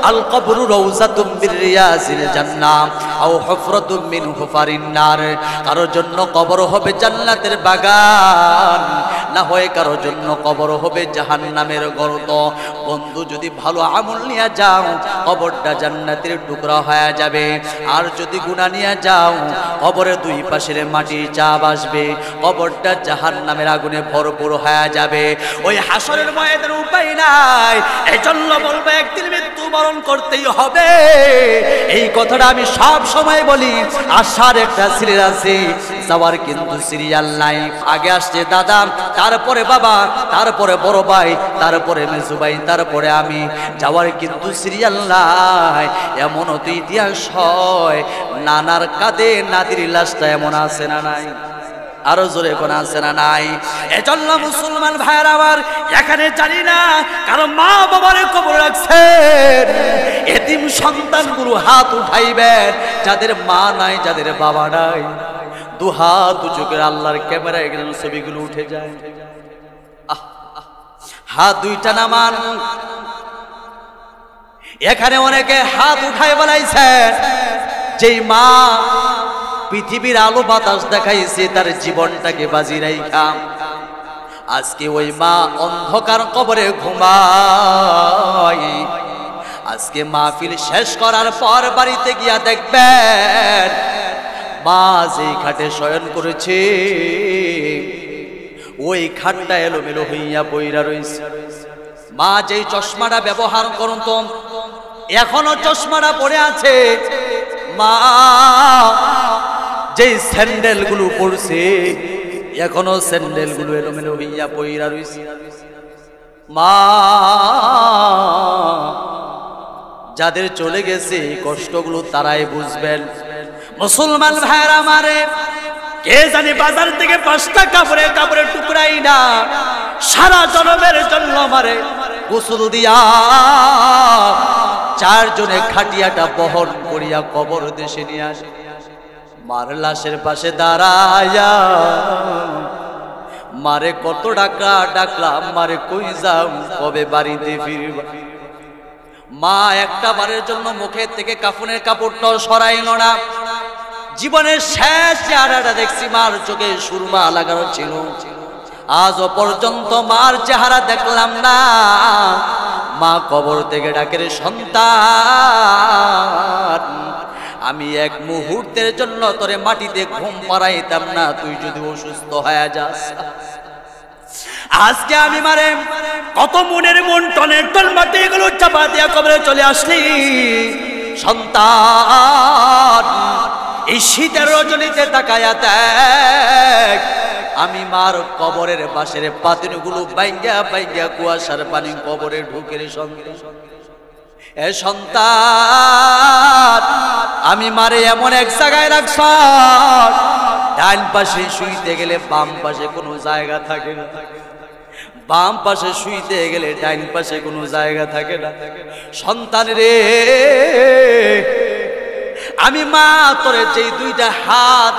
আল কবরু রাউযাতুম মির রিয়াজিল জান্নাহ আও হুফরাতুম মিন হুফারিন নার। কারোর জন্য কবর হবে জান্নাতের বাগান, না হয় কারোর জন্য কবর হবে জাহান্নামের গর্ত। বন্ধু যদি ভালো আমল নিয়ে যাও কবরটা জান্নাতের টুকরা হয়ে যাবে, আর যদি গুনাহ নিয়ে যাও কবরের দুই পাশের মাটির চাপ আসবে, কবরটা জাহান্নামের আগুনে ভরপুর হয়ে যাবে। ওই হাসরের ময়দানে উপায় নাই, এজন্য বলবো একদিন মৃত্যুবরণ করতেই হবে। এই কথাটা আমি সব সময় বলি। আসার একটা সিরিয়াল আছে, যাওয়ার কিন্তু সিরিয়াল নাই। আগে আসছে দাদা, তারপরে বাবা, তারপরে বড় ভাই, তারপরে মেজু ভাই, তারপরে আমি। যাওয়ার কিন্তু সিরিয়াল নাই। এমনও তো ইতিহাস হয়, নানার কাঁধে নাতির লাশটা এমন আছে না নাই? আরো জোরে কোন আছে না নাই? এজন্য মুসলমান ভাইয়ের আমার, এখানে জানি না কারণ মা বাবার কবর রাখছেন, এতিম সন্তানগুলো হাত উঠাইবেন, যাদের মা নাই, যাদের বাবা নাই, দু হাত উঁচু করে আল্লাহর ক্যামেরায় গেলেন ছবিগুলো উঠে যায়। হাত দুইটা নামান। এখানে অনেকে হাত উঠাই বলাইছেন, যেই মা পৃথিবীর আলো বাতাস দেখাইছে তার জীবনটাকে বাজি রাইখা আজকে ওই মা অন্ধকার কবরে ঘুমায়। আজকে মাহফিল শেষ করার পর বাড়িতে গিয়া দেখবেন মা যেই খাটে শয়ন করেছে ওই খাটটা এলোমেলো হইয়া পইরা রইছে। মা যেই চশমাটা ব্যবহার করত এখনো চশমাটা পরে আছে। মা যেই স্যান্ডেল গুলো পরছে এখনো স্যান্ডেল গুলো এলোমেলো হইয়া পইরা রইছে। মা যাদের চলে গেছে কষ্টগুলো তারাই বুঝবেন। মুসলমান ভাইরা আমারে, কে জানি বাজার থেকে 5টা কাপড়ের টুকরাই না সারা জনমের জন্য আমারে গোসল দিয়া 4 জনে খাটিয়াটা বহন করিয়া কবর দেশে নিয়ে আসে। মার লাশের পাশে দাঁড়ায়া মারে কত ডাকলাম, মারে কই যাও, কবে বাড়িতে ফিরবা। মা একটা বারের জন্য মুখের থেকে কাফনের কাপড়টা সরাইল না। জীবনের শেষ চেহারাটা দেখছি, মার চোখে সুরমা লাগানো ছিল। আজও পর্যন্ত মার চেহারা দেখলাম না। মা কবর থেকে ডাকের সন্তান, আমি এক মুহূর্তের জন্য তোরে মাটিতে ঘুম পাড়াইতাম না, তুই যদি অসুস্থ হয়ে যাস। আজকে আমি মারে কত মনের মন টনের টন মাটি এগুলো চাপা দিয়া কবরে চলে আসলি। সন্তান এই শীতের রজনীতে তাকায়া দেখ, আমি মার কবরের পাশের পাতিনগুলো বাইঙ্গা বাইঙ্গা কুয়াশার পানি কবরে ঢুকে রে সন্তান। এ সন্তান আমি মারে এমন এক জায়গায় রাখছ, ডান পাশে শুইতে গেলে বাম পাশে কোনো জায়গা থাকে না, বাম পাশে শুইতে গেলে ডান পাশে কোনো জায়গা থাকে না। সন্তান রে, আমি মা তোরে যেই 2টা হাত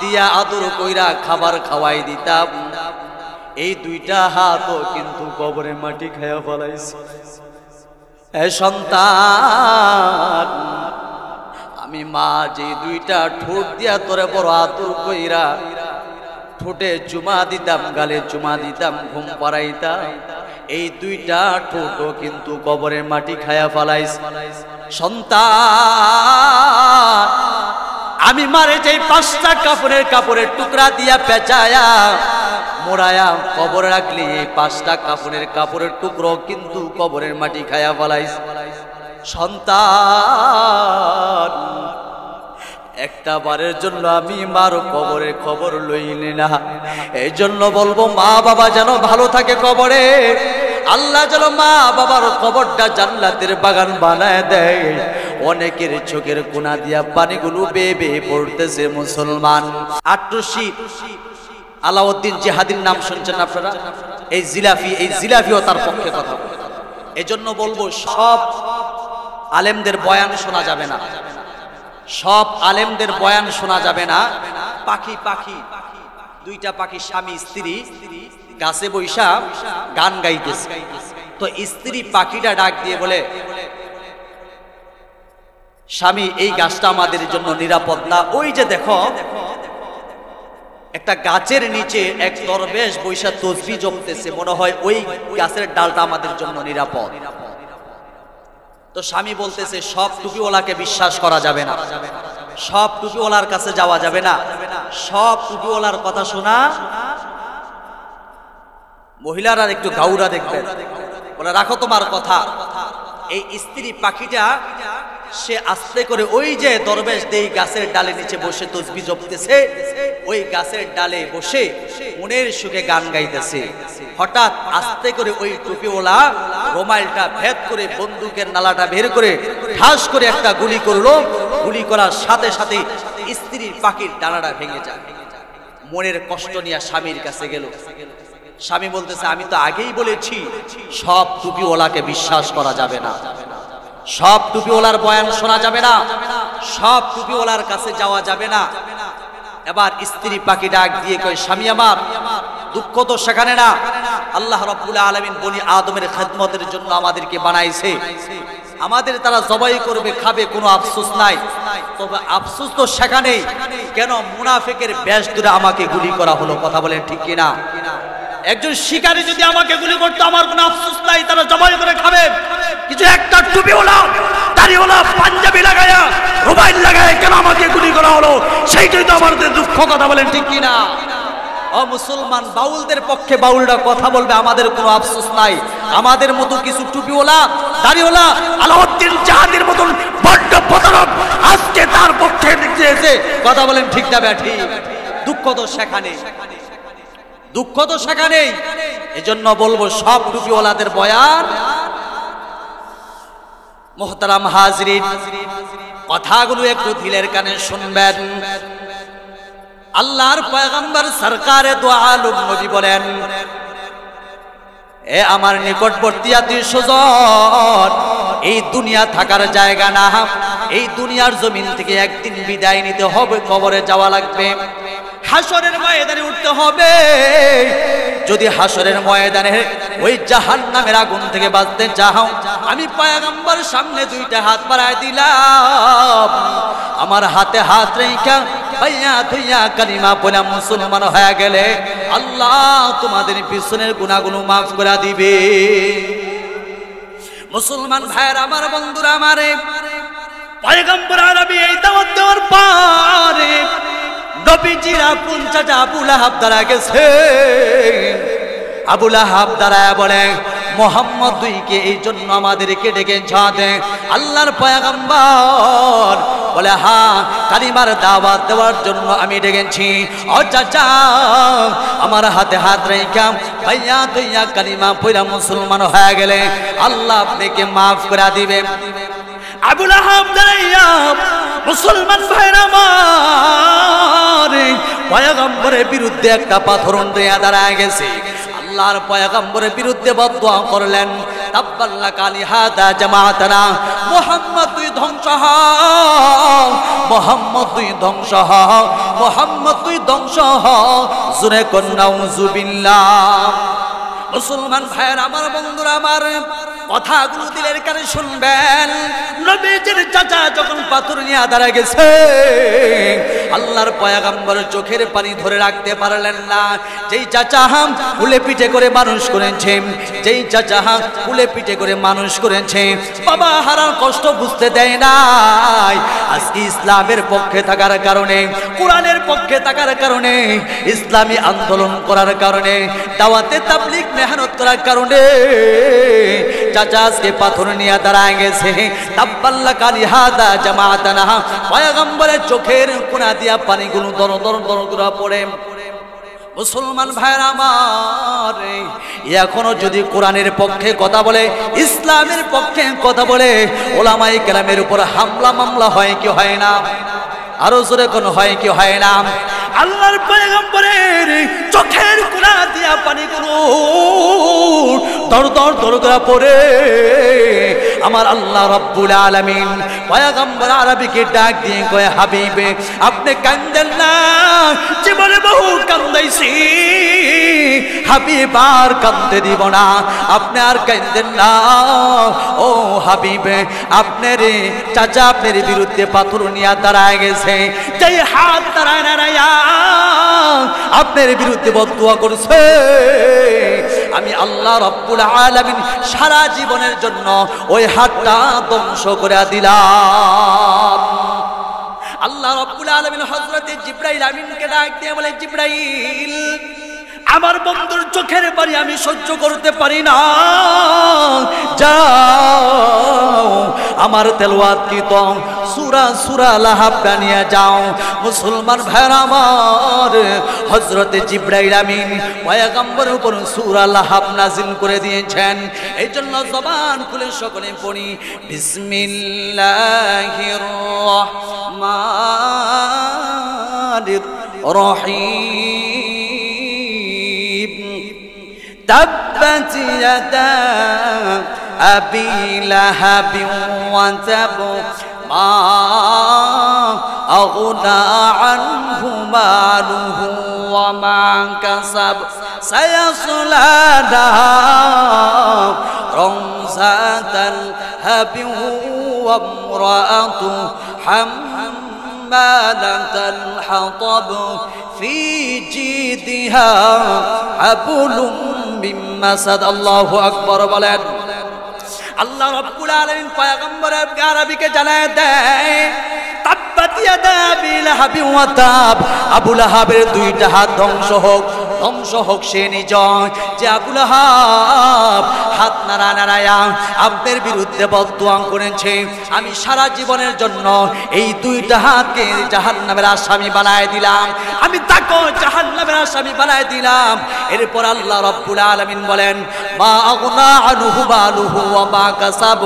দিয়া আদর কইরা খাবার খাওয়াই দিতাম, এই 2টা হাতও কিন্তু কবরে মাটি খায়া ফলাইছে। এ সন্তান আমি মা যে 2টা ঠোঁট দিয়া তোরে বড় আদর কইরা ঠোঁটে চুমা দিতাম, গালে চুমা দিতাম, ঘুম পাড়াইতাম, এই 2টা ঠোঁটও কিন্তু কবরের মাটি খায়া ফলাইছে। সন্তান আমি মারে যেই 5টা কাপড়ের টুকরা দিয়া পেঁচায়া মোড়ায়া কবরে রাখলি, এই 5টা কাপড়ের টুকরো কিন্তু কবরের মাটি খায়া ফলাইছে। সন্তান একটা বারের জন্য আমি মার কবরের খবর লইলি না। এই জন্য বলবো মা বাবা যেন ভালো থাকে কবরে, আল্লাহ যেন মা বাবার কবরটা জান্নাতের বাগান বানায় দেয়। অনেকের চোখের কোনা দিয়া পানিগুলো বেয়ে বেয়ে পড়তেছে। মুসলমান আট্রসি আলাউদ্দিন জিহাদির নাম শুনছেন আপনারা? এই জিলাফিও তার পক্ষে কথা বলে। এই জন্য বলবো সব আলেমদের বয়ান শোনা যাবে না, সব আলেমদের বয়ান শোনা যাবে না। পাখি 2টা পাখি স্বামী স্ত্রী গাছে বৈশা গান গাইতেছে, তো স্ত্রী পাখিটা ডাক দিয়ে বলে, স্বামী এই গাছটা আমাদের জন্য নিরাপদ না। ওই যে দেখো একটা গাছের নিচে এক দরবেশ বৈশা তসবিহ জপতেছে, মনে হয় ওই গাছের ডালটা আমাদের জন্য নিরাপদ। তো স্বামী বলতেছে সব টুপিওয়ালাকে বিশ্বাস করা যাবে না, সব টুপিওয়ালার কাছে যাওয়া যাবে না, সব টুপিওয়ালার কথা শোনা। মহিলারা একটু গাউরা দেখবেন, বলে রাখো তোমার কথা। এই স্ত্রী পাখিটা সে আস্তে করে ওই যে দরবেশ দেই গাছের ডালে নিচে বসে তসবিহ জপতেছে, ওই গাছের ডালে বসে মনের সুখে গান গাইতেছে। হঠাৎ আস্তে করে ওই টুপিওয়ালা রোমাইলটা ভেদ করে বন্দুকের নালাটা বের করে ঠাস করে একটা গুলি করলো। গুলি করার সাথে সাথে স্ত্রীর পাখির ডানাটা ভেঙে যায়। মনের কষ্ট নিয়ে স্বামীর কাছে গেল। স্বামী বলতেছে আমি তো আগেই বলেছি সব টুপিওয়ালাকে বিশ্বাস করা যাবে না, সব টুপিওয়ালার বয়ান শোনা যাবে না, সব টুপিওয়ালার কাছে যাওয়া যাবে না। এবার স্ত্রী পাখি ডাক দিয়ে কয় স্বামী আমার দুঃখ তো সেখানে না, আল্লাহ রাব্বুল আলামিন বনি আদমের খেদমতের জন্য আমাদেরকে বানাইছে, আমাদের তারা জবাই করবে খাবে, কোনো আফসোস নাই। তবে আফসোস তো সেখানেই, কেন মুনাফিকের বেশ ধরে আমাকে গুলি করা হলো, কথা বলেন ঠিক কিনা? একজন শিকারী যদি আমাকে গুলি করতো আমার কোনো আফসোস নাই, তারা জবাই করে খাবে। কিছু একটা টুপিওয়ালা দাড়িওয়ালা পাঞ্জাবি লাগায়া রুমাইল লাগায় কেন আমাকে গুলি করা হলো, সেইটাই তো আমাদের দুঃখ, কথা বলেন ঠিক কিনা? ও মুসলমান, বাউলদের পক্ষে বাউলরা কথা বলবে, আমাদের কোনো আফসোস নাই। আমাদের মতো কিছু টুপিওয়ালা দাড়িওয়ালা আলাউদ্দিন জাহাদের মতন বড্ড প্রতারক আজকে তার পক্ষে দিয়েছে, কথা বলেন ঠিক না ব্যাঠি? দুঃখ তো সেখানে, দুঃখ তো সেখানেই। এজন্য বলবো সব টুপিওয়ালাদের বয়ান। মুহতারাম হাজরিন, কথাগুলো একটু দিলের কানে শুনবেন। আল্লাহর পয়গম্বর সরকারে দো আলম নবী বলেন, এ আমার নিকটবর্তী আত্মীয় স্বজন, এই দুনিয়া থাকার জায়গা না, এই দুনিয়ার জমিন থেকে একদিন বিদায় নিতে হবে, কবরে যাওয়া লাগবে, হাসরের ময়দানে উঠতে হবে। যদি হাসরের ময়দানে ওই জাহান্নামের আগুন থেকে বাঁচতে চাও, আমি পয়গম্বর সামনে দুইটা হাত বাড়ায় দিলাম, আমার হাতে হাত রেখা ভাইয়া তুইয়া কালিমা পড়া মুসলমান হয়ে গেলে আল্লাহ তোমাদের পিছনের গুনাহগুলো মাফ করে দিবে। মুসলমান ভাইয়ের আমার, বন্ধুরা আমারে, পয়গম্বর আরবি এই দাওয়াত দেওয়ার পরে নবীজির আপন চাচা আবু লাহাব দাঁড়া গেছে। আবু লাহাব দাঁড়ায় বলে মোহাম্মদ দুইকে এই জন্য আমাদেরকে ডেকে ছাড়ে আল্লাহর পয়গম্বর? বলে হ্যাঁ, কালিমার দাওয়াত দেওয়ার জন্য আমি ডেকেছি। ও চাচা, আমার হাতে হাত রেখা ভাইয়া তুইয়া কালিমা পড়া মুসলমান হয়ে গেলে আল্লাহ আপনাকে মাফ করে দিবে। আবু লাহাব দাঁড়াইয়া মুসলমান ভাইরা আমার পয়গম্বরের বিরুদ্ধে একটা পাথর নিয়ে দাঁড়ায় গেছে। আল্লাহর পয়গম্বরের বিরুদ্ধে বদদুয়া করলেন, তাব্বাল্লাকা লিহাদা জামাতানা, মুহাম্মদ তুই ধ্বংস হ, মুহাম্মদ তুই ধ্বংস হ, মুহাম্মদ তুই ধ্বংস হ। জোরে কোন নাউজুবিল্লাহ। মুসলমান ভাইয়ের আমার, বন্ধুরা আমার, কথাগুলো দিলের কানে শুনবেন। নবীজির চাচা যখন পাথর নিয়ে দাঁড়া গেছে, আল্লাহর পয়গম্বর চোখের পানি ধরে রাখতে পারলেন না। যেই চাচা কুলে পিঠে করে মানুষ করেছে, যেই চাচা কুলে পিঠে করে মানুষ করেছে, বাবা হারার কষ্ট বুঝতে দেয় নাই। আজকে ইসলামের পক্ষে থাকার কারণে, কোরআনের পক্ষে থাকার কারণে, ইসলামী আন্দোলন করার কারণে, দাওয়াতে তাবলীগ মেহনত করার কারণে চাচা আজকে পাথর নিয়ে দাঁড়ায় গেছে। তাব্বাল্লাকা লিহাদা জামাতানা, পয়গম্বরের চোখের কোনা দিয়া পানিগুলো দর দর দর করে পড়ে। মুসলমান ভাইরা আমার, এখনো যদি কোরআনের পক্ষে কথা বলে, ইসলামের পক্ষে কথা বলে, ওলামায়ে কেরামের উপর হামলা মামলা হয় কি হয় না? আরো জোরে কোন হয় কি হয় না? আল্লাহর পয়গম্বরের চোখের কোনা দিয়া পানিগুলো দর দর দর করে পড়ে আমার আল্লাহ রাব্বুল আলামিন পয়গম্বর আরবীকে ডাক দিয়ে কয়, হাবিবে আপনি কান্দেন না, জীবনে বহু কান্দাইছি, হাবিব আর কান্দতে দিব না, আপনি আর কান্দেন না। ও হাবিবে, আপনার চাচা আপনার বিরুদ্ধে পাথর নিয়ে দাঁড়ায় গেছে, যেই হাত দাঁড়ায় দাঁড়াইয়া আপনার বিরুদ্ধে বদদুয়া করছে, আমি আল্লাহ রাব্বুল আলামিন সারা জীবনের জন্য ওই হাতটা ধ্বংস করে দিলাম। আল্লাহ রাব্বুল আলামিন হযরতে জিবরাইল আমিনকে ডাক দিয়ে বলে, জিবরাইল আমার বন্ধুর চোখের পানি আমি সহ্য করতে পারি না, যাও আমার তেলাওয়াতকৃত সূরা লাহাবটা নিয়ে যাও। মুসলমান ভাইরা আমার, হযরতে জিবরাইল আমিন পয়গম্বরের উপর সূরা লাহাব নাযিল করে দিয়েছেন। এই জন্য জবান খুলে সকলে পড়ি, বিসমিল্লাহির রহমানির রহিম। তাব্বাত ইয়াদা আবি লাহাব ওয়া তাব, মা আগনা আনহু মালুহু ওয়া মা কাসাব, সায়াসলা নারান যাতাল হাবি ওয়া ইমরাআতু হাম্মালাতাল হাতাব, ফি জিদিহা হাবলুম মিন মাসাদ। আল্লাহু আকবার বলেন। আল্লাহ রাব্বুল আলামিন পয়গম্বর আরবীকে জানায় দেয়, তাব্বাত ইয়াদা আবি লাহাব ওয়া তাব, আবু লাহাবের দুইটা হাত ধ্বংস হোক, ধ্বংস হোক সে নিজ, যে আবু লাহাব হাত নাড়ায়া আপনার বিরুদ্ধে বদদুয়া করেছে, আমি সারা জীবনের জন্য এই দুইটা হাতকে জাহান্নামের আসামি বানায় দিলাম, আমি তাকে জাহান্নামের আসামি বানায় দিলাম। এরপর আল্লাহ রাব্বুল আলামিন বলেন, মা আগনা আনহু মালুহু ওয়া মা কাসাব,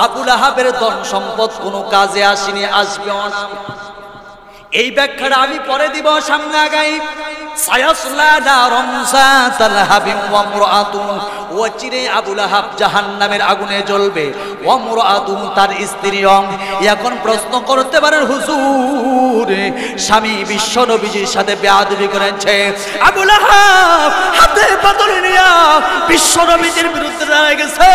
আবু লাহাবের ধন সম্পদ কোনো কাজে আসেনি, আসবেও না। এই ব্যাখ্যাটা আমি পরে দিব, সামনে আগাই। সায়াসলা নারান যাতাল হাবি ওয়া ইমরাআতু, ওয়া চিরে আবু লাহাব জাহান্নামের আগুনে জ্বলবে, ওয়া ইমরাআতু তার স্ত্রীও। এখন প্রশ্ন করতে পারেন, হুজুর স্বামী বিশ্ব নবীজির সাথে বেয়াদবি করেছে, আবু লাহাব হাতে পাথর নিয়ে বিশ্ব নবীজির বিরুদ্ধে দাঁড়ায় গেছে,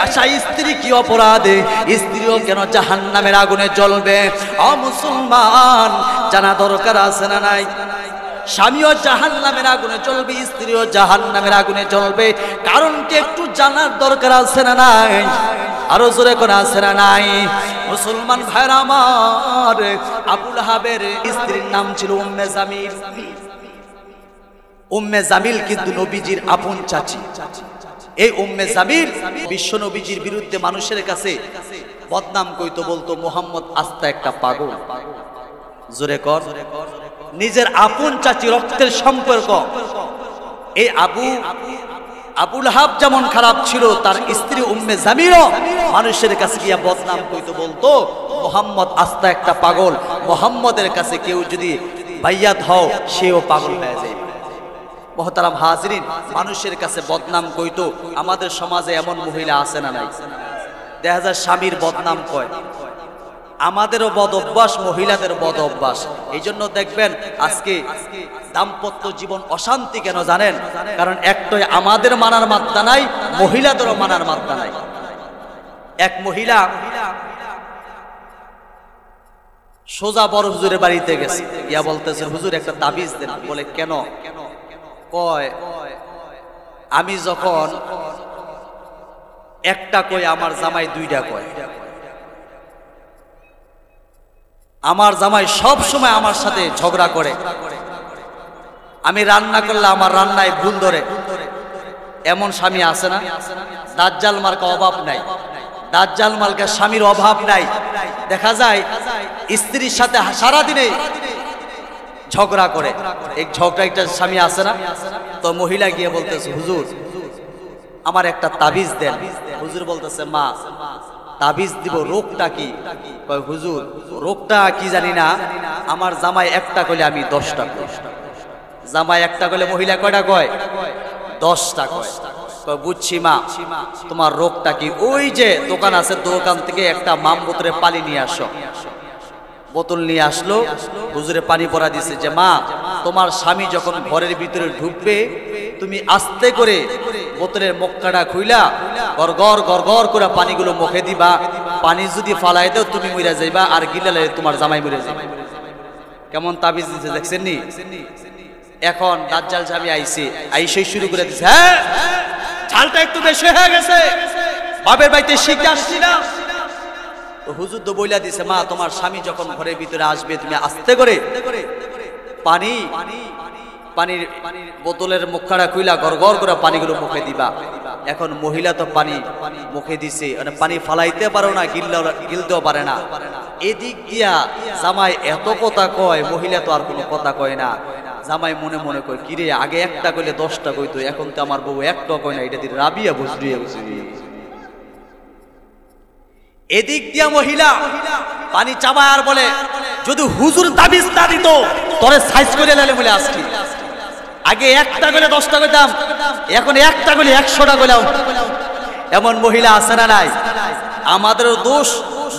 আচ্ছা স্ত্রী কি অপরাধে, স্ত্রীও কেন জাহান্নামের আগুনে জ্বলবে? ও মুসলমান, জানা দরকার আছে না নাই? স্বামীও জাহান্নামের আগুনে জ্বলবে, স্ত্রীও জাহান্নামের আগুনে জ্বলবে, কারণ কি একটু জানার দরকার আছে না নাই? আরো জোরে কোন আছে না নাই? মুসলমান ভাইরা আমার, আবু লাহাবের স্ত্রীর নাম ছিল উম্মে জামিল। উম্মে জামিল কিন্তু নবীজির আপন চাচী। এই উম্মে জামিল বিশ্ব নবীজির বিরুদ্ধে মানুষের কাছে বদনাম কইতো, বলতো মুহাম্মদ আস্তা একটা পাগল। জোরে কর। নিজের আপন চাচী, রক্তের সম্পর্ক। এই আবু লাহাব যেমন খারাপ ছিল, তার স্ত্রী উম্মে জামিলও মানুষের কাছে গিয়া বদনাম কইতো, বলতো মুহাম্মদ আস্তা একটা পাগল, মুহাম্মদের কাছে কেউ যদি বাইয়াত হও সেও পাগল হয়ে যায়। মুহতারাম হাজিরিন, মানুষের কাছে বদনাম কইতো। আমাদের সমাজে এমন মহিলা আছে না নাই? দেখা যায় স্বামীর বদনাম কয়। আমাদেরও বদ অভ্যাস, মহিলাদের বদ অভ্যাস। এই জন্য দেখবেন আজকে দাম্পত্য জীবন অশান্তি কেন জানেন? কারণ একটাই আমাদের মানার মাত্রা নাই, মহিলাদেরও মানার মাত্রা নাই। এক মহিলা সোজা বড় হুজুরের বাড়িতে গেছে, ইয়া বলতেছে, হুজুর একটা তাবিজ দেন। বলে কেন? কয় আমি যখন একটা কই আমার জামাই দুইটা কয়। আমার জামাই সব সময় আমার সাথে ঝগড়া করে, আমি রান্না করলে আমার রান্নায় ভুল ধরে। এমন স্বামী আছে না? দাজ্জাল মার্কা অভাব নাই, দাজ্জাল মার্কা স্বামীর অভাব নাই। দেখা যায় স্ত্রীর সাথে সারাদিনে ঝগড়া করে, এই ঝগড়া একটা স্বামী আছে না? তো মহিলা গিয়ে বলতেছে, হুজুর আমার একটা তাবিজ দেন। হুজুর বলতেছে, মা তাবিজ দিব, রোগটা কি? কয় হুজুর রোগটা কি জানি না, আমার জামাই একটা কইলে আমি 10টা কই। জামাই একটা কইলে মহিলা কয়টা কয়? 10টা কয়। বুঝছি মা, তোমার রোগটা কি? ওই যে দোকান আছে, দোকান থেকে একটা মাম বোতলে পানি নিয়ে আসো। বোতল নিয়ে আসলো, হুজুরে পানি পরা দিছে যে মা, তোমার স্বামী যখন ঘরের ভিতরে ঢুকবে তুমি আস্তে করে বোতলের মুখটা খুইলা গড়গড় গড়গড় করে পানিগুলো মুখে দিবা। পানি যদি ফালাই দাও তুমি মরে যাইবা, আর গিলালে তোমার জামাই মরে যাবে। কেমন তাবিজ দিছে দেখছেন নি? এখন দাজ্জাল স্বামী আইসেই শুরু করে দিছে, হ্যাঁ ঝালটা একটু বেশি হয়ে গেছে, বাপের বাড়িতে শিখে আসছি না। তো হুজুর তো বইলা দিছে মা, তোমার স্বামী যখন ঘরের ভিতরে আসবে তুমি আস্তে করে পানির বোতলের মুখটা খুইলা গড়গড় করে পানিগুলো মুখে দিবা। এখন মহিলা তো পানি মুখে দিছে, মানে পানি ফালাইতে পারো না, গিলতেও পারে না। এদিক দিয়া জামাই এত কথা কয়, মহিলা তো আর কোনো কথা কয় না। জামাই মনে মনে কয়, কিরে আগে একটা কইলে 10টা কইতো, এখন তো আমার বউ একটা কয় না, এটা দিয়ে রাবিয়া বুঝলিয়া বুঝলি। এদিক দিয়া মহিলা পানি চাবায় আর বলে, যদি হুজুর তাবিজ না দিত তোরে সাইজ করে লালে বলে আসছি। আগে একটা গলে 10টা কইতাম, এখন একটা গলে 100টা গলাও। এমন মহিলা আছে না নাই? আমাদেরও দোষ,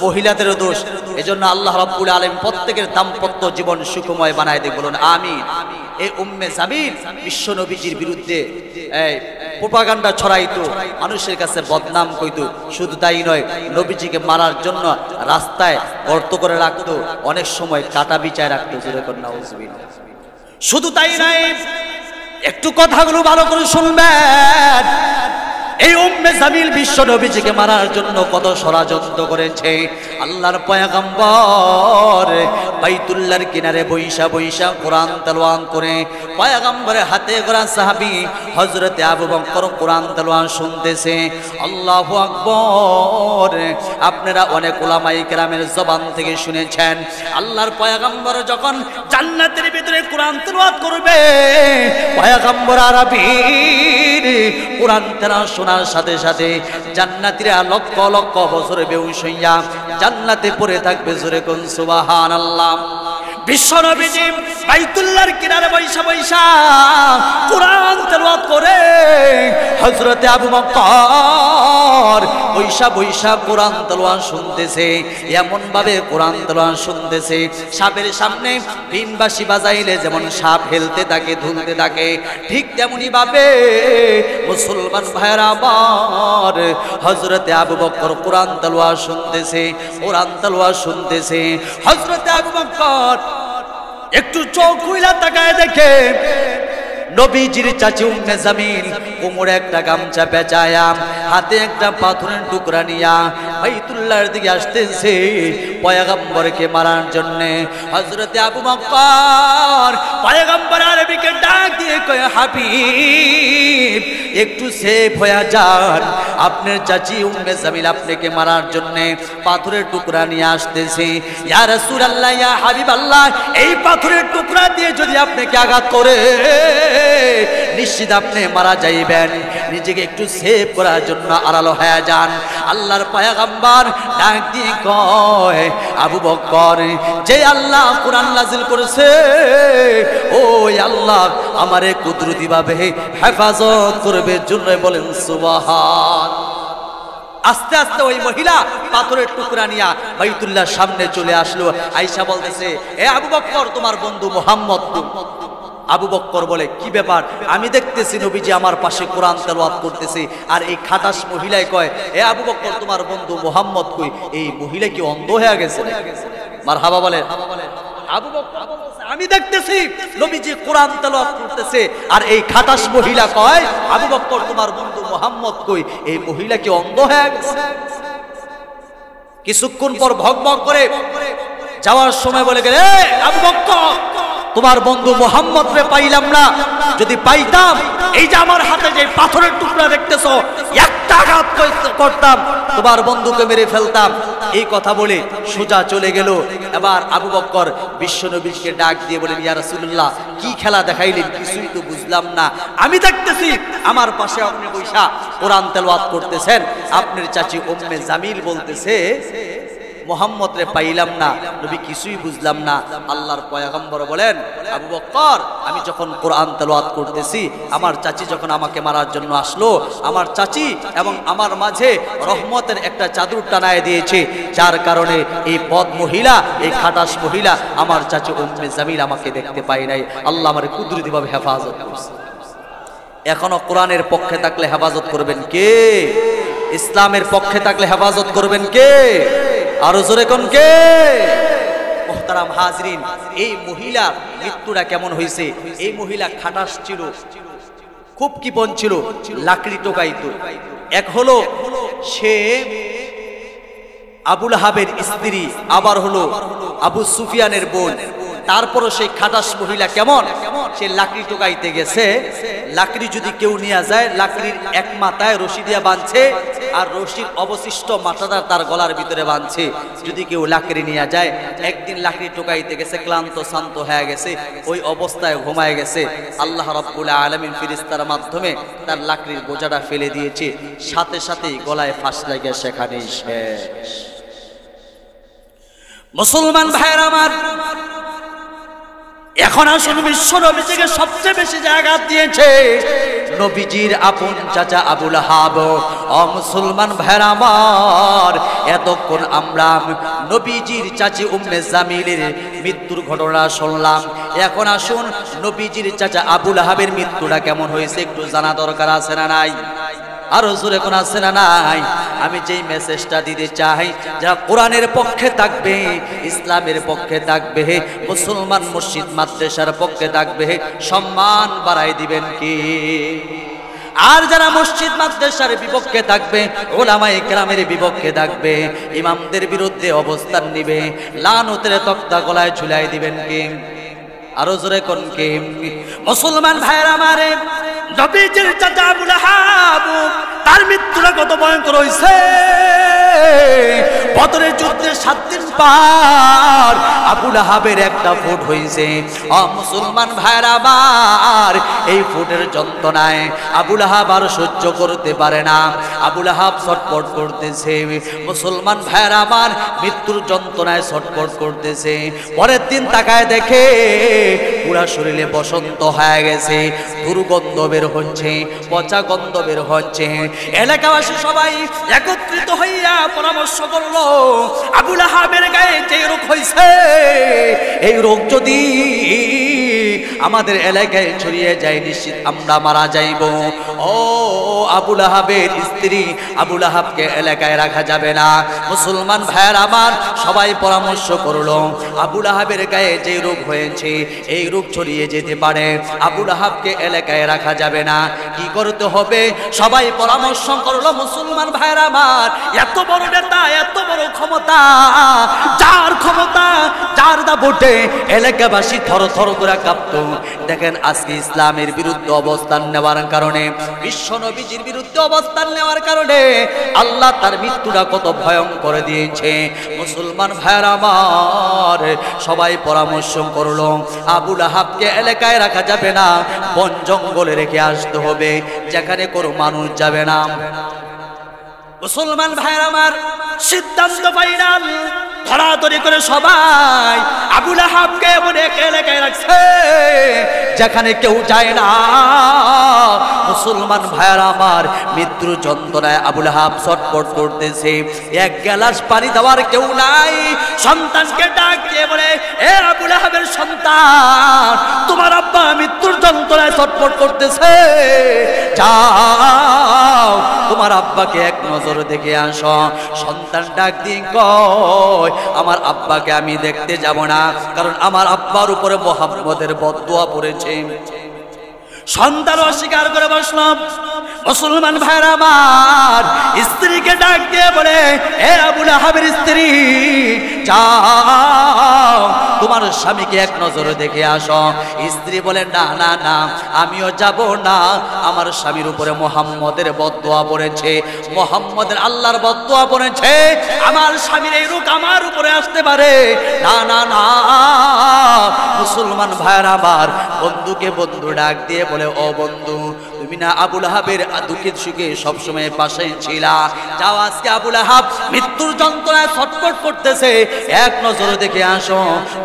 মহিলাদেরও দোষ। এজন্য আল্লাহ রাব্বুল আলামিন প্রত্যেকের দাম্পত্য জীবন সুখময় বানায় দেয়, বলুন আমিন। এই উম্মে জামিল বিশ্ব নবীজির বিরুদ্ধে প্রোপাগান্ডা ছড়াইতো, মানুষের কাছে বদনাম কইতো। শুধু তাই নয়, নবীজিকে মারার জন্য রাস্তায় গর্ত করে রাখতো, অনেক সময় কাটা বিছায় রাখতো। শুধু তাই নয়, একটু কথাগুলো ভালো করে শুনবেন। এই উম্মে জামিল বিশ্ব নবীজিকে মারার জন্য কত ষড়যন্ত্র করেছে। আল্লাহর পয়গম্বর বাইতুল্লাহর কিনারে বৈশা বৈশা কোরআন তেলাওয়াত করে, পয়গম্বরের হাতে করা সাহাবী হযরতে আবু বকর কোরআন তেলাওয়াত শুনতেছে। আল্লাহু আকবার। আপনারা অনেক উলামায়ে কেরামের জবান থেকে শুনেছেন, আল্লাহর পয়গম্বর যখন জান্নাতের ভিতরে কোরআন তেলাওয়াত করবে, পয়গম্বর আরবীর কোরআন তেলাওয়াত শোনার সাথে সাথে জান্নাতীরা লক্ষ লক্ষ বছর বেহুশ হইয়া জান্নাতে পড়ে থাকবে। জোরে কোন সুবহানাল্লাহ। বিশ্ব নবীজি বাইতুল্লাহর কিনারে বৈশা বৈশা কোরআন তেলাওয়াত করে, হযরতে আবু বকর বৈশা বৈশা কোরআন তেলাওয়াত শুনতেছে। এমন ভাবে কোরআন তেলাওয়াত শুনতেছে, সাপের সামনে বিনবাঁশি বাজাইলে যেমন সাপ হেলতে থাকে ধুলতে থাকে, ঠিক তেমনি ভাবে মুসলমান ভাইরা আমার হযরতে আবু বকর কোরআন তেলাওয়াত শুনতেছে, কোরআন তেলাওয়াত শুনতেছে। হযরতে আবু বকর একটু চোখ খুইলা তাকায় দেখে নবীজির চাচি উম্মে জামিল কোমরে একটা গামছা পেঁচায়া, হাতে একটা পাথরের টুকরা নিয়া বাইতুল্লাহর দিকে আসতেছে পয়গম্বরকে মারার জন্য। হযরতে আবু বকর পয়গম্বর আরবিকে ডাক দিয়ে কয়, হাবিব একটু সেফ হয়ে যান, আপনার চাচি উম্মে জামিল আপনাকে মারার জন্য পাথরের টুকরা নিয়ে আসতেছে। ইয়া রাসূলুল্লাহ, ইয়া হাবিবাল্লাহ, এই পাথরের টুকরা দিয়ে যদি আপনাকে আঘাত করে নিশ্চিত আপনি মারা যাইবেন, নিজেকে একটু সেভ করার জন্য আড়াল হয়ে যান। আল্লাহর পয়গম্বর ডাক দিয়ে কয়, আবু বকর, যে আল্লাহ কোরআন নাযিল করেছে ওই আল্লাহ আমারে কুদরতি ভাবে হেফাজত করবে, জন্য বলেন সুবহান। আস্তে আস্তে ওই মহিলা পাথরের টুকরা নিয়ে বাইতুল্লাহর সামনে চলে আসলো। আয়েশা বলতেছে, এ আবু বকর, তোমার বন্ধু মুহাম্মদ। আবু বকর বলে, কি ব্যাপার? আমি দেখতেছি নবীজি আমার পাশে কোরআন তেলাওয়াত করতেছে, আর এই খাটাস মহিলাই কয়, এ আবু বকর, তোমার বন্ধু মুহাম্মদ কই? এই মহিলা কি অন্ধ হয়ে গেছে? মারহাবা বলে। আবু বকর আমি দেখতেছি নবীজি কোরআন তেলাওয়াত করতেছে, আর এই খাটাস মহিলা কয়, আবু বকর, তোমার বন্ধু মুহাম্মদ কই? এই মহিলা কি অন্ধ হয়ে গেছে? কিছুক্ষণ পর ভক ভক করে যাওয়ার সময় বলে গেলে, আবু বকর, তোমার বন্ধু মুহাম্মদ রে পাইলাম না, যদি পাইতাম এই যে আমার হাতে যে পাথরের টুকরা দেখতেছো, একটা আঘাত করতাম, তোমার বন্ধুকে মেরে ফেলতাম। এই কথা বলে সোজা চলে গেল। এবার আবু বকর বিশ্বনবীকে ডাক দিয়ে বলেন, ইয়া রাসূলুল্লাহ, কি খেলা দেখাইলেন? কিছুই তো বুঝলাম না। আমি দেখতেছি আমার পাশে আপনি বৈশা কোরআন তেলাওয়াত করতেছেন, আপনার চাচি উম্মে জামিল বলতেছে মুহাম্মদ রে পাইলাম না, নবী কিছুই বুঝলাম না। আল্লাহর পয়গম্বর বলেন, আবু বকর আমি যখন কোরআন তেলাওয়াত করতেছি, আমার চাচি যখন আমাকে মারার জন্য আসলো, আমার চাচি এবং আমার মাঝে রহমতের একটা চাদর টানায় দিয়েছে, যার কারণে এই বদ মহিলা, এই খাটাস মহিলা আমার চাচি উম্মে জামিল আমাকে দেখতে পাই নাই। আল্লাহ আমার কুদরতিভাবে হেফাজত করছে। এখনো কোরআনের পক্ষে থাকলে হেফাজত করবেন কে? ইসলামের পক্ষে থাকলে হেফাজত করবেন কে? আরো জোরে কোন কে? মুহতারাম হাজরিন, এই মহিলা মৃত্যুটা কেমন হয়েছে? এই মহিলা খাটাস ছিল, খুব কৃপণ ছিল, লাকড়ি টোকাইতো। এক হলো সে আবু লাহাবের স্ত্রী, আবার হলো আবু সুফিয়ানের বোন। তারপরও সেই খাটাস মহিলা কেমন, সে লাকড়ি টোকাইতে গেছে। লাকড়ি যদি কেউ নিয়ে যায়, লাকড়ির এক মাথায় রশি দিয়া বাঁধছে, আর রশির অবশিষ্ট মাথাটা তার গলার ভিতরে বাঁধছে। যদি কেউ লাকড়ি নিয়ে যায়, একদিন লাকড়ি টোকাইতে গেছে, ক্লান্ত শান্ত হয়ে গেছে, ওই অবস্থায় ঘুমায় গেছে। আল্লাহ রাব্বুল আলামিন ফেরেশতার মাধ্যমে তার লাকড়ির বোঝাটা ফেলে দিয়েছে, সাথে সাথেই গলায় ফাঁস লাগে, সেখানেই শেষ। মুসলমান ভাইয়ের আমার, এখন আসুন বিশ্ব নবীজিকে সবচেয়ে বেশি জায়গা দিয়েছে নবীজির আপন চাচা আবু লাহাব। ও মুসলমান ভাইরা আমার, এতক্ষণ আমরা নবীজির চাচি উম্মে জামিলের মৃত্যুর ঘটনা শুনলাম। এখন আসুন নবীজির চাচা আবু লাহাবের মৃত্যুটা কেমন হয়েছে একটু জানা দরকার আছে না নাই? আরো জোরে কোন আছে না নাই? আমি যেই মেসেজটা দিতে চাই, যারা কোরআনের পক্ষে থাকবে, ইসলামের পক্ষে থাকবে, মুসলমান মসজিদ মাদ্রাসার পক্ষে থাকবে, সম্মান বাড়াই দিবেন কি? আর যারা মসজিদ মাদ্রাসার বিপক্ষে থাকবে, উলামায়ে কেরামের বিপক্ষে থাকবে, ইমামদের বিরুদ্ধে অবস্থান নিবে, লানতের তক্তা গলায় ঝুলাই দিবেন কি? আরো জোরে কোন কি? মুসলমান ভাইরা আমারে, নবীজির চাচা আবু লাহাব, তার মৃত্যুটা কত ভয়ঙ্কর হইছে। বদরের যুদ্ধের 7 দিন পার আবু লাহাবের একটা ফুট হইছে। ও মুসলমান ভাইরা আমার, এই ফুটের যন্ত্রণায় আবু লাহাব আর সহ্য করতে পারে না, আবু লাহাব ছটফট করতেছে। মুসলমান ভাইরা আমার, মৃত্যুর যন্ত্রণায় ছটফট করতেছে। পরের দিন তাকায় দেখে পুরা শরীরে বসন্ত হয়ে গেছে, দুর্গন্ধ বের হচ্ছে, পচা গন্ধ বের হচ্ছে। এলাকাবাসী সবাই একত্রিত হইয়া পরামর্শ করলো, আবু লাহাবের গায়ে যে রোগ হয়েছে, এই রোগ যদি আমাদের এলাকায় ছড়িয়ে যায়, নিশ্চিত আমরা মারা যাইব। ও আবু লাহাবের স্ত্রী, আবু লাহাবকে এলাকায় রাখা যাবে না। মুসলমান ভাইয়ের আমার, সবাই পরামর্শ করলো, আবু লাহাবের গায়ে যে রোগ হয়েছে, এই রোগ ছড়িয়ে যেতে পারে, আবু লাহাবকে এলাকায় রাখা যাবে না। কি করতে হবে? সবাই পরামর্শ করলো। মুসলমান ভাইয়ের আমার, এত বড় নেতা, এত বড় ক্ষমতা, যার ক্ষমতা, যার দাপটে এলাকাবাসী থর থর করে কাঁপতো। দেখেন আজকে ইসলামের বিরুদ্ধে অবস্থান নেওয়ার কারণে, বিশ্ব নবীজির বিরুদ্ধে অবস্থান নেওয়ার কারণে আল্লাহ তার মৃত্যুটা কত ভয়ঙ্কর দিয়েছে। মুসলমান ভাইয়ের আমার, সবাই পরামর্শ করলো, আবু লাহাবকে এলাকায় রাখা যাবে না, বন জঙ্গলে রেখে আসতে হবে, যেখানে কোনো মানুষ যাবে না। মুসলমান ভাইয়ের আমার, সিদ্ধান্ত ফাইনাল, ধরাধরি করে সবাই আবু লাহাবকে এমন এক এলাকায় রাখছে যেখানে কেউ যায় না। মুসলমান ভাইয়ের আমার, মৃত্যুর যন্ত্রণায় আবু লাহাব ছটফট করতেছে, এক গ্লাস পানি দেওয়ার কেউ নাই। সন্তানকে ডাক দিয়ে বলে, এ আবু লাহাবের সন্তান, তোমার আব্বা মৃত্যুর যন্ত্রণায় ছটফট করতেছে, যাও তোমার আব্বাকে এক নজর দেখে আসো। সন্তান ডাক দিয়ে কয়, আমার আব্বাকে আমি দেখতে যাব না, কারণ আমার আব্বার উপরে মুহাম্মদের বদদুয়া পড়েছে। সন্তান অস্বীকার করে বসলাম। মুসলমান ভাইরা আমার, স্ত্রীকে ডাক দিয়ে বলে, এ আবু লাহাবের স্ত্রী, যাও তোমার আমার স্বামীকে এক নজরে দেখে আসো। স্ত্রী বলে না না না, আমিও যাব না, আমার স্বামীর উপরে মুহাম্মদের বদদোয়া পড়েছে, মুহাম্মদের আল্লাহর বদদোয়া পড়েছে, আমার স্বামীর এই রোগ আমার উপরে আসতে পারে। না না না, মুসলমান ভাইরা আমার, বন্ধুকে বন্ধু ডাক দিয়ে বলে ও বন্ধু, তুমি না আবু লাহাবের দুঃখের সুখে সবসময় পাশে ছিলা, যাও আজকে আবু লাহাব মৃত্যুর যন্ত্রণায় ছটফট করতেছে, এক নজরে দেখে আসো।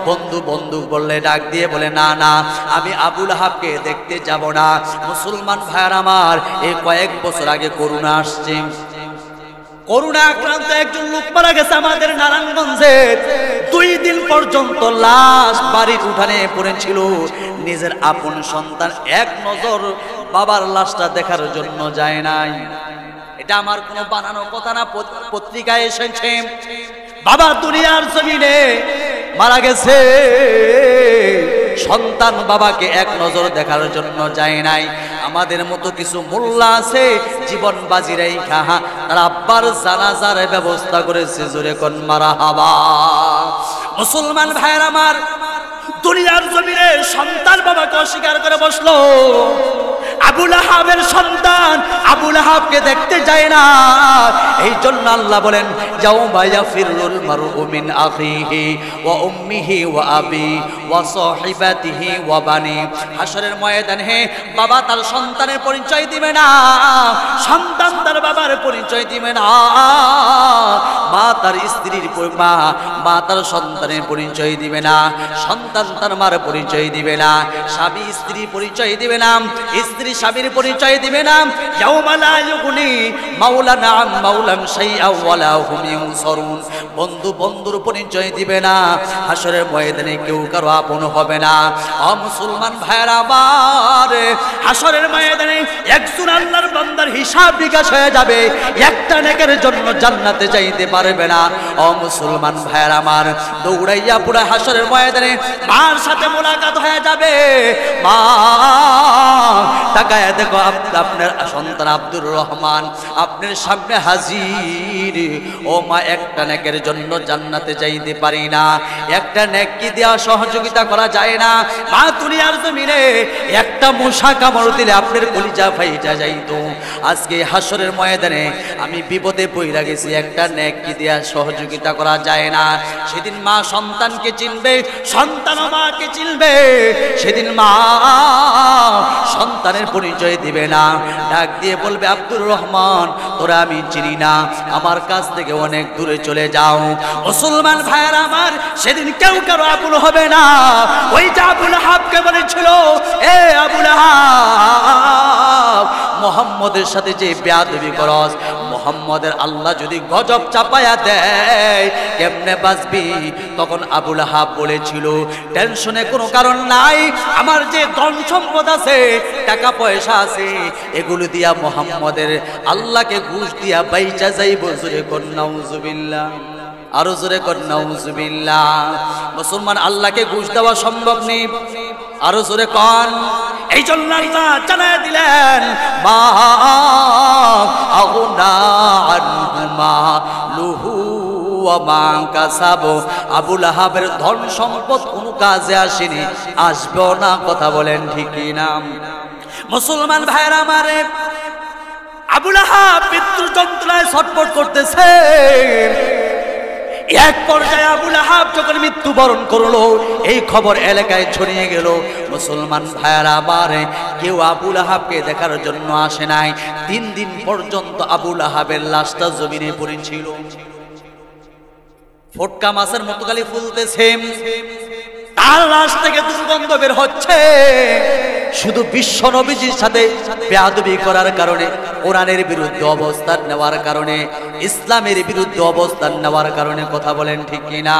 বন্ধু বন্ধু বললে ডাক দিয়ে বলে না না, আমি আবু লাহাবকে দেখতে যাব না। মুসলমান ভাইরা আমার, এই কয়েক বছর আগে করোনা আসছে, করোনা আক্রান্ত একজন লোক মারা গেছে আমাদের নারায়ণগঞ্জে। 2 দিন পর্যন্ত লাশ বাড়ির উঠানে পড়েছিল। নিজের আপন সন্তান এক নজর বাবার লাশটা দেখার জন্য যায় নাই। এটা আমার কোনো বানানো কথা না, পত্রিকায় এসেছে। বাবা দুনিয়ার জমিনে মারা গেছে, সন্তান বাবাকে এক নজর দেখার জন্য যায় নাই। আমাদের মতো কিছু মোল্লা আছে জীবন বাজি রাইখা তার আব্বার জানাজার ব্যবস্থা করেছে। জোরে কোন মারহাবা। মুসলমান ভাইয়ের আমার, দুনিয়ার জমিনে সন্তান বাবাকে অস্বীকার করে বসলো। আবু লাহাবের সন্তান আবু লাহাবকে দেখতে যায় না। এই জন্য আল্লাহ বলেন ইয়াউমা ইয়াফিরুল মারউ মিন আখিহি ওয়া উম্মিহি ওয়া আবি ওয়া সাহিবাতিহি ওয়া বানি। হাশরের ময়দানে বাবা তার সন্তানের পরিচয় দিবে না, সন্তান তার বাবার পরিচয় দিবে না, মা তার স্ত্রীর মা তার সন্তানের পরিচয় দিবে না, সন্তান তার মার পরিচয় দিবে না, স্বামী স্ত্রী পরিচয় দিবে না, স্ত্রী স্বামীর পরিচয় দিবে না। ইয়াউমা লা ইউগনি মাওলান আন মাওলান শাইআ ওয়া লা হুম ইউনসারুন। বন্ধু বন্ধুর পরিচয় দিবে না। হাশরের ময়দানে কেউ কারো আপন হবে না। ও মুসলমান ভাইরা আমার, হাশরের ময়দানে একজন আল্লাহর বান্দার হিসাব বিকাশ হয়ে যাবে, একটা নেকের জন্য জান্নাতে যাইতে পারবে না। ও মুসলমান ভাইরা আমার, দৌড়াইয়া পুরা হাশরের ময়দানে মার সাথে মোলাকাত হয়ে যাবে। মা তাকায় দেখো, আপনার সন্তান আব্দুর রহমান আপনার সামনে হাজির। ও মা, একটা নেকের জন্য জান্নাতে যাইতে পারি না, একটা নেকি দেওয়া সহযোগিতা করা যায় না। মা দুনিয়ার জমিনে একটা মশা কামড় দিলে আপনার কলিজা ফাইটা যাইতো। আজকে হাশরের ময়দানে আমি বিপদে পইরা গেছি, একটা নেকি দেওয়া সহযোগিতা করা যায় না। সেদিন মা সন্তানকে চিনবে, সন্তান মাকে চিনবে। সেদিন মা সন্তানের পরিচয় দিবে না, ডাক দিয়ে বলবে আব্দুর রহমান তোরা আমি চিনি না, আমার কাছ থেকে অনেক দূরে চলে যাও। মুসলমান ভাইয়েরা আমার, সেদিন কেউ কারো আপন হবে না। ওই যে আবু লাহাবকে বলেছিল, এ আবু লাহাব, মুহাম্মদের সাথে যে বেয়াদবি করস, মুহাম্মদের আল্লাহ যদি গজব চাপায়া দেয় কেমনে বাঁচবি? তখন আবু লাহাব বলেছিল, টেনশনে কোনো কারণ নাই, আমার যে ধন সম্পদ আছে, টাকা পয়সা আছে, এগুলো দিয়া মুহাম্মদের আল্লাহকে ঘুষ দিয়া বাইচা যাইব। জোরে কর নাউজুবিল্লাহ, আরো জোরে কর নাউজুবিল্লাহ। মুসলমান, আল্লাহকে ঘুষ দেওয়া সম্ভব নেই, আরো জোরে কন। এই জন্য আল্লাহ জানায় দিলেন, মা আগুনা আনহু মালুহু ওয়া মা কাসাব। আবু লাহাবের ধন সম্পদ কোনো কাজে আসেনি, আসবেও না। কথা বলেন ঠিক না? মুসলমান ভাইরা আমারে, আবু লাহাব মৃত্যুর যন্ত্রণায় ছটফট করতেছে। এক পর্যায়ে আবু লাহাব যখন মৃত্যুবরণ করলো, এই খবর এলাকায় ছড়িয়ে গেল। মুসলমান ভাইরা আমার, কেউ আবু লাহাবকে দেখার জন্য আসে নাই। 3 দিন পর্যন্ত আবু লাহাবের লাশটা জমিনে পড়েছিল, ফটকা মাছের মতো খালি ফুলতেছে, তার লাশ থেকে দুর্গন্ধ বের হচ্ছে। শুধু বিশ্ব নবীজির সাথে বেয়াদবি করার কারণে, কোরআনের বিরুদ্ধে অবস্থান নেওয়ার কারণে, ইসলামের বিরুদ্ধে অবস্থান নেওয়ার কারণে। কথা বলেন ঠিক কিনা?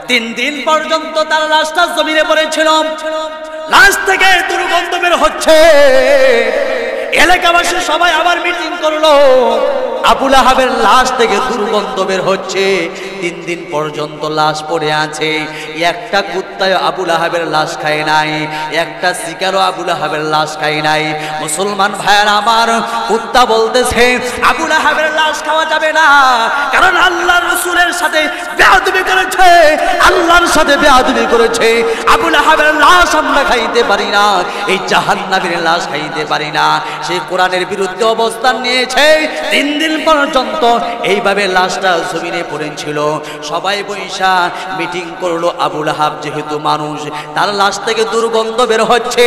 3 দিন পর্যন্ত তার লাশটা জমিনে পড়েছিল, লাশ থেকে দুর্গন্ধ বের হচ্ছে। এলাকাবাসী সবাই আবার মিটিং করলো, আবু লাহাবের লাশ থেকে দুর্গন্ধ বের হচ্ছে, 3 দিন পর্যন্ত লাশ পড়ে আছে। একটা কুত্তায় আবু লাহাবের লাশ খায় নাই, একটা শিকারও আবু লাহাবের লাশ খায় নাই। মুসলমান ভাইয়ের আমার, কুত্তা বলতেছে আবু লাহাবের লাশ খাওয়া যাবে না, কারণ আল্লাহর রাসূলের সাথে বেয়াদবি করেছে, আল্লাহর সাথে বেয়াদবি করেছে। আবু লাহাবের লাশ আমরা খাইতে পারি না, এই জাহান্নামের লাশ খাইতে পারি না। সে কোরআনের বিরুদ্ধে অবস্থান নিয়েছে। 3 দিন পর্যন্ত এইভাবে লাশটা জমিনে পড়েছিল। সবাই বৈশা মিটিং করলো। আবু লাহাব যেহেতু মানুষ, তার লাশ থেকে দুর্গন্ধ বের হচ্ছে।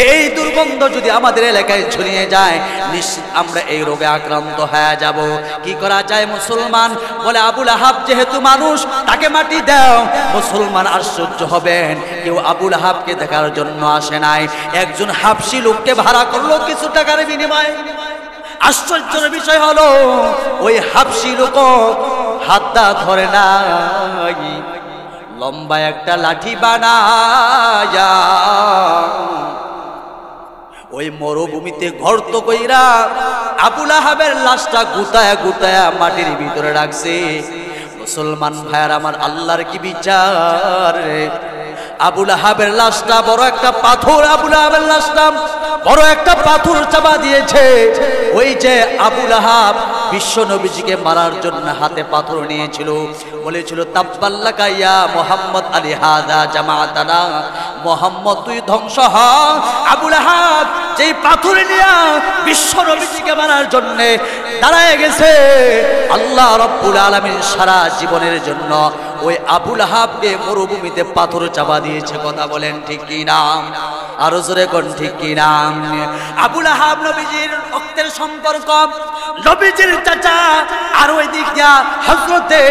এই দুর্গন্ধ যদি আমাদের এলাকায় ছড়িয়ে যায়, নিশ্চিত আমরা এই রোগে আক্রান্ত হয়ে যাব। কি করা যায়? মুসলমান বলে আবু লাহাব যেহেতু মানুষ, তাকে মাটি দাও। মুসলমান আশ্চর্য হবেন, কেউ আবু লাহাবকে দেখার জন্য আসে নাই। একজন হাবশী লোককে ভাড়া করলো কিছু টাকার বিনিময়ে। আশ্চর্যের বিষয় হলো, ওই হাবশী লোক হাতটা ধরে নাই, লম্বা একটা লাঠি বানায়া ওই মরুভূমিতে গর্ত কইরা আবু লাহাবের লাশটা গুতায়া গুতায়া মাটির ভিতরে রাখছে। মুসলমান ভাইয়ার আমার, আল্লাহর কি বিচার! আবু লাহাবের লাশটা বড় একটা পাথর, আবু লাহাবের লাশটা বড় একটা পাথর চাপা দিয়েছে। ওই যে আবু লাহাব বিশ্ব নবীজিকে মারার জন্য হাতে পাথর নিয়েছিল, বলেছিল তাব্বাল্লাকা ইয়া মুহাম্মদ আলী হাযা জামাআতানা, মুহাম্মদ তুই ধ্বংস হ। আবু লাহাব যেই পাথর নিয়ে বিশ্ব নবীজিকে মারার জন্য দাঁড়ায় গেছে, আল্লাহ রাব্বুল আলামিন সারা জীবনের জন্য ওই আবু লাহাবকে মরুভূমিতে পাথর চাপা দিয়েছে। কথা বলেন ঠিক কি না? আরো জোরে কোন ঠিক কি না? আবু লাহাব নবীজির রক্তের সম্পর্ক, নবীজির চাচা। আর ওই দিক দিয়া হযরতে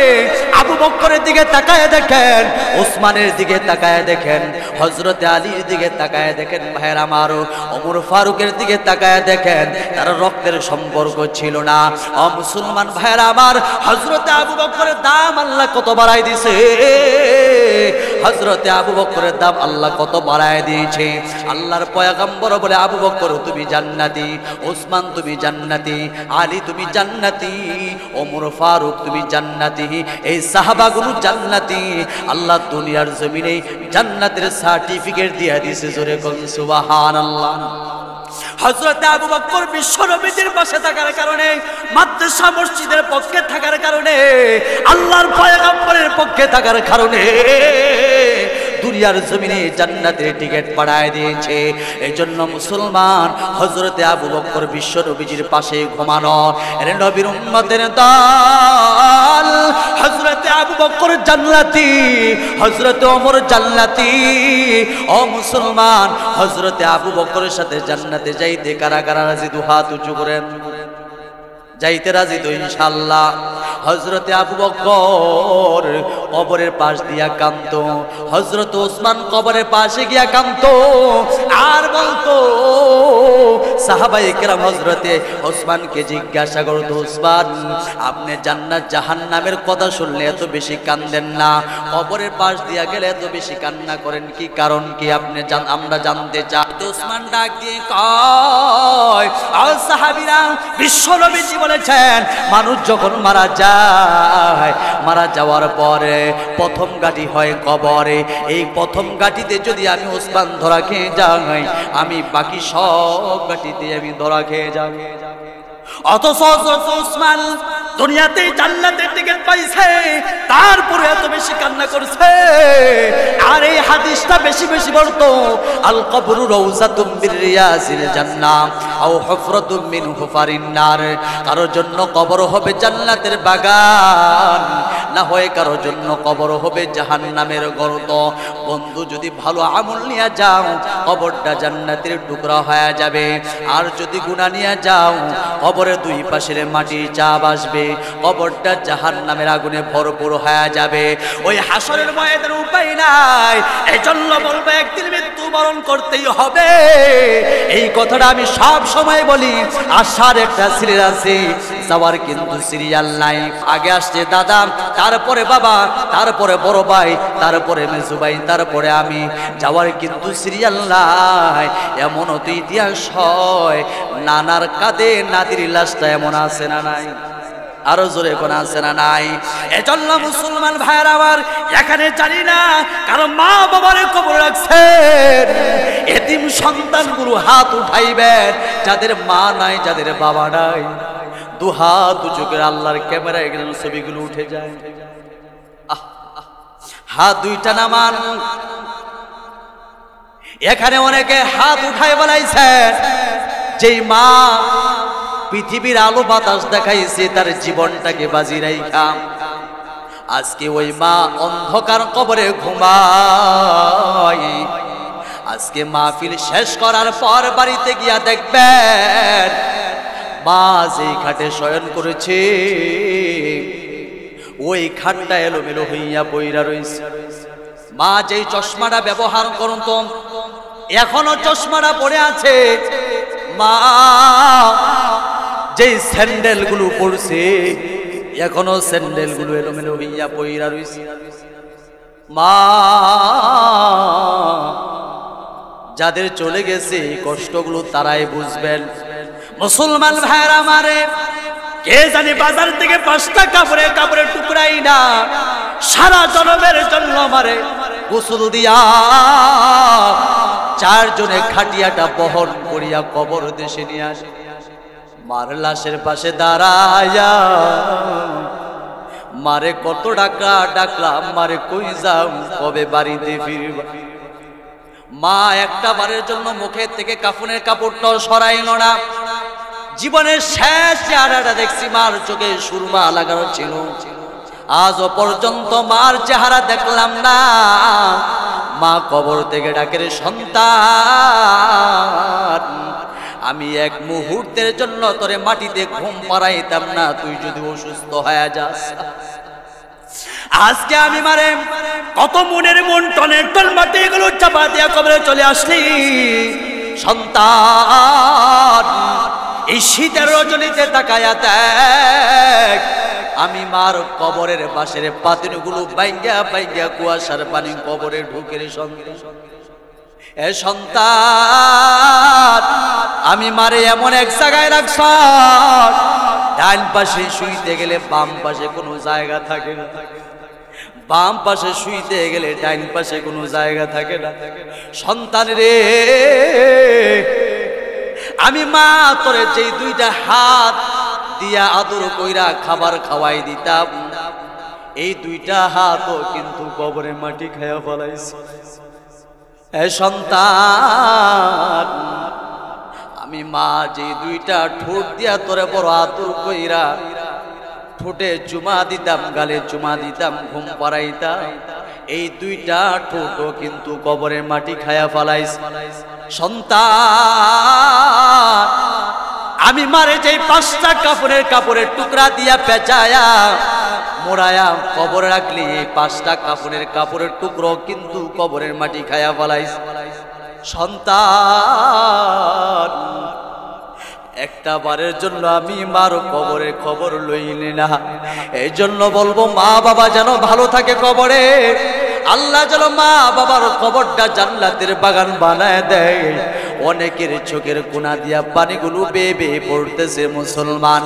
আবু বকরের দিকে তাকায় দেখেন, ওসমানের দিকে তাকায় দেখেন, হযরতে আলীর দিকে তাকায় দেখেন, ভাইয়ের আমার ওমর ফারুকের দিকে তাকায় দেখেন, তার রক্তের সম্পর্ক ছিল না। ও মুসলমান ভাইয়ের আমার, হযরতে আবু বকরের দাম আল্লাহ কত বাড়ায় দিয়েছে, হযরতে আবু বকরের দাম আল্লাহ কত বাড়ায় দিয়েছে। আল্লাহর পয়গম্বর বলে আবু বকর তুমি জান্নাতি, ওসমান তুমি জান্নাতি, আলী তুমি জান্নাতি, ওমর ফারুক তুমি জান্নাতি, এই সাহাবাগুলো জান্নাতি। আল্লাহ দুনিয়ার জমিনে জান্নাতের সার্টিফিকেট দিয়ে দিয়েছে। জোরে কোন সুবহানাল্লাহ। হযরত আবু বকর বিশ্ব নবীর পাশে থাকার কারণে, মাদ্রাসা মসজিদের পক্ষে থাকার কারণে, আল্লাহর পয়গম্বরের পক্ষে থাকার কারণে দুনিয়ার জমিনে জান্নাতের টিকিট পাড়ায় দিয়েছে। এই জন্য মুসলমান, হযরতে আবু বকর বিশ্ব নবীর পাশে ঘুমানো, এর নবীর উম্মতের দল। হযরতে আবু বকর জান্নাতি, হযরতে ওমর জান্নাতি। ও মুসলমান, হযরতে আবু বকরের সাথে জান্নাতে যাইতে কারা কারা রাজি? দুহাত উঁচু করেন। যাইতে রাজি তো ইনশাআল্লাহ? হযরতে আবু বকর কবরের পাশ দিয়া কাঁদতো, হযরত ওসমান কবরের পাশে গিয়া কাঁদতো, আর বলতো সাহাবায়ে কেরাম হযরতে ওসমানকে জিজ্ঞাসা করতো, ওসমান আপনি জান্নাত জাহান্নামের কথা শুনলে এত বেশি কাঁদেন না, কবরের পাশ দিয়া গেলে এত বেশি কান্না করেন, কি কারণ কি আপনি আমরা জানতে চাই। ওসমান ডাক দিয়ে কয়, আর সাহাবীরা বিশ্ব নবীজি বলেছেন, মানুষ যখন মারা যায়, মারা যাওয়ার পরে প্রথম গাটি হয় কবরে। এই প্রথম গাটিতে যদি আমি ওসমান ধরা খেয়ে যাই, আমি বাকি সব গাটিতে আমি ধরা খেয়ে যাব। অথচ ওসমান দুনিয়াতে জান্নাতের টিকিট পাইছে, তারপরে এত বেশি কান্না করছে। আর এই হাদিসটা বেশি বেশি বলতো, আল কবরু রাউযাতুম মির রিয়াজিল জান্নাহ আও হুফরাতুম মিন হুফারিন নার। কারোর জন্য কবর হবে জান্নাতের বাগান, না হয় কারোর জন্য কবর হবে জাহান্নামের গর্ত। বন্ধু যদি ভালো আমল নিয়ে যাও, কবরটা জান্নাতের টুকরা হয়ে যাবে। আর যদি গুনাহ নিয়ে যাও, কবরের দুই পাশের মাটির চাপ আসবে, কবরটা জাহান্নামের আগুনে ভরপুর হয়ে যাবে। ওই হাসরের ময়দানে উপায় নাই, এজন্য বলবো একদিন মৃত্যুবরণ করতেই হবে। এই কথাটা আমি সব সময় বলি। আসার একটা সিরিয়াল আছে, যাওয়ার কিন্তু সিরিয়াল নাই। আগে আসছে দাদা, তারপরে বাবা, তারপরে বড় ভাই, তারপরে মেজু ভাই, তারপরে আমি। যাওয়ার কিন্তু সিরিয়াল নাই। এমন তো ইতিহাস হয়, নানার কাঁধে নাতির লাশটা এমন আছে না নাই? আরো জোরে কোন আছে না নাই? এজন্য মুসলমান ভাইয়ের আমার এখানে জানি না কারণ মা বাবারে কবর রাখছেন, এতিম সন্তানগুলো হাত উঠাইবেন যাদের মা নাই, যাদের বাবা নাই, দু হাত উঁচু করে আল্লাহর ক্যামেরায় গেলেন ছবিগুলো উঠে যায়। হাত দুইটা নামান। এখানে অনেকে হাত উঠায় বলাইছেন যেই মা পৃথিবীর আলো বাতাস দেখাইছে তার জীবনটাকে বাজি রাইখা আজকে ওই মা অন্ধকার কবরে ঘুমায়। আজকে মাহফিল শেষ করার পর বাড়িতে গিয়া দেখবেন মা যেই খাটে শয়ন করেছে ওই খাটটা এলোমেলো হইয়া পইরা রইছে। মা যেই চশমাটা ব্যবহার করত এখনো চশমাটা পড়ে আছে। মা যেই স্যান্ডেল গুলো পড়ছে এখনো স্যান্ডেল গুলো এলোমেলো হইয়া পইরা রইছে। মা যাদের চলে গেছে এই কষ্টগুলো তারাই বুঝবেন। মুসলমান ভাইরা আমারে কে জানি বাজার থেকে 5টা কাপড়ের টুকরাই না সারা জনমের জন্য আমারে গোসল দিয়া 4 জনে খাটিয়াটা বহন করিয়া কবর দেশে নিয়ে আসে। মার লাশের পাশে দাঁড়ায়া মারে কত ডাকলাম, মারে কই যাও, কবে বাড়িতে ফিরবা। মা একটা বারের জন্য মুখের থেকে কাফনের কাপড়টাও সরাইল না। জীবনের শেষ চেহারাটা দেখছি মার চোখে সুরমা লাগানো ছিল, আজও পর্যন্ত মার চেহারা দেখলাম না। মা কবর থেকে ডাকের সন্তান আমি এক মুহূর্তের জন্য তোরে মাটিতে ঘুম পাড়াইতাম না তুই যদি অসুস্থ হয়ে যাস। আজকে আমি মারে কত মনের মন টনের টন মাটি এগুলো চাপা দিয়া কবরে চলে আসলি। সন্তান এই শীতের রজনীতে তাকায়া দেখ আমি মার কবরের পাশের পাতিনগুলো বাইঙ্গা বাইঙ্গা কুয়াশার পানি কবরে ঢুকের সঙ্গে এ সন্তান আমি মারে এমন এক জায়গায় রাখছ ডান পাশে শুইতে গেলে বাম পাশে কোনো জায়গা থাকে না, বাম পাশে শুইতে গেলে ডান পাশে কোনো জায়গা থাকে না। সন্তান রে আমি মা তোরে যেই 2টা হাত দিয়া আদর কইরা খাবার খাওয়াই দিতাম এই 2টা হাতও কিন্তু কবরে মাটি খায়া ফলাইছে। এ সন্তান আমি মা যেই 2টা ঠোঁট দিয়া তোরে বড় আদর কইরা ঠোঁটে চুমা দিতাম, গালে চুমা দিতাম, ঘুম পাড়াইতাম এই 2টা ঠোঁটও কিন্তু কবরের মাটি খায়া ফলাইছে। সন্তান আমি মারে যেই 5টা কাপড়ের টুকরা দিয়া পেঁচায়া মোড়ায়া কবর রাখলি এই 5টা কাপড়ের টুকরো কিন্তু কবরের মাটি খায়া ফলাইছে। সন্তান একটা বারের জন্য আমি মার কবরের খবর লইলি না। এই জন্য বলবো মা বাবা যেন ভালো থাকে কবরে, আল্লাহ যেন মা বাবার কবরটা জান্নাতের বাগান বানায় দেয়। অনেকের চোখের কোনা দিয়া পানিগুলো বেয়ে বেয়ে পড়তেছে মুসলমান।